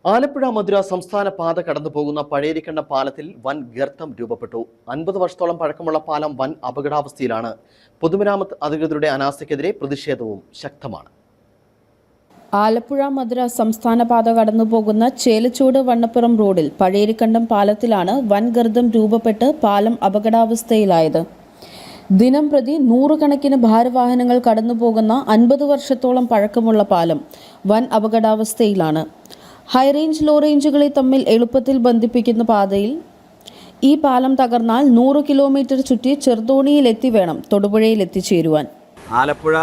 ആലപ്പുഴ മധുര സംസ്ഥാന പാത കടന്നുപോകുന്ന പഴയരിക്കണ്ട പാലത്തിൽ വൻ ഗർത്തം രൂപപ്പെട്ടു. 50 വർഷത്തോളം പഴക്കമുള്ള പാലം വൻ അപകടാവസ്ഥയിലാണ്. പൊതുമരാമത്ത് അധികൃതരുടെ അനാസ്ഥയ്ക്കെതിരെ പ്രതിഷേധവും ശക്തമാണ്. ആലപ്പുഴ മധുര സംസ്ഥാന പാത കടന്നുപോകുന്ന ചേലച്ചൂട് വണ്ണപ്പുറം റോഡിൽ പഴയരിക്കണ്ടം പാലത്തിലാണ് വൻ ഗർത്തം രൂപപ്പെട്ട് പാലം അപകടാവസ്ഥയിലായത്. ദിനം പ്രതി 100 കണക്കിന് ഭാരവാഹനങ്ങൾ കടന്നുപോകുന്ന 50 വർഷത്തോളം പഴക്കമുള്ള പാലം വൻ അപകടാവസ്ഥയിലാണ്. ഹൈറേഞ്ച് ലോ റേഞ്ചുകളെ തമ്മിൽ എളുപ്പത്തിൽ ബന്ധിപ്പിക്കുന്ന പാതയിൽ ഈ പാലം തകർന്നാൽ 100 കിലോമീറ്റർ ചുറ്റി ചെറുതോണിയിലെത്തി വേണം തൊടുപുഴയിൽ എത്തിച്ചേരുവാൻ. ആലപ്പുഴ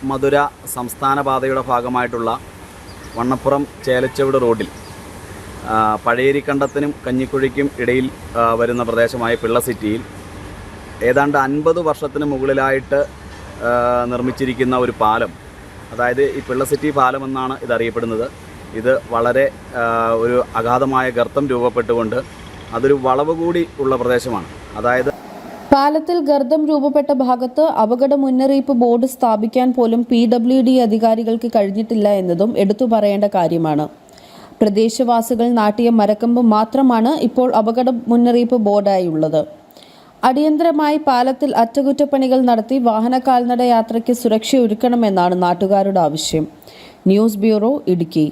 മധുര സംസ്ഥാന പാതയുടെ ഭാഗമായിട്ടുള്ള വണ്ണപ്പുറം ചേലച്ചുവട് റോഡിൽ പഴയരിക്കണ്ടത്തിനും കഞ്ഞിക്കുഴിക്കും ഇടയിൽ വരുന്ന പ്രദേശമായ പിള്ള സിറ്റിയിൽ ഏതാണ്ട് 50 വർഷത്തിന് മുകളിലായിട്ട് നിർമ്മിച്ചിരിക്കുന്ന ഒരു പാലം, അതായത് ഈ പിള്ള സിറ്റി പാലം എന്നാണ് ഇതറിയപ്പെടുന്നത്. ഇത് വളരെ ഒരു അഗാധമായ ഗർത്തം രൂപപ്പെട്ടുകൊണ്ട് അതൊരു വളവ് കൂടി ഉള്ള പ്രദേശമാണ്. അതായത് പാലത്തിൽ ഗർത്തം രൂപപ്പെട്ട ഭാഗത്ത് അപകട മുന്നറിയിപ്പ് ബോർഡ് സ്ഥാപിക്കാൻ പോലും PWD അധികാരികൾക്ക് കഴിഞ്ഞിട്ടില്ല എന്നതും എടുത്തു പറയേണ്ട കാര്യമാണ്. പ്രദേശവാസികൾ നാട്ടിയ മരക്കമ്പ് മാത്രമാണ് ഇപ്പോൾ അപകട മുന്നറിയിപ്പ് ബോർഡായി ഉള്ളത്. അടിയന്തരമായി പാലത്തിൽ അറ്റകുറ്റപ്പണികൾ നടത്തി വാഹന കാൽനട യാത്രയ്ക്ക് സുരക്ഷയൊരുക്കണമെന്നാണ് നാട്ടുകാരുടെ ആവശ്യം. News bureau, Idukki.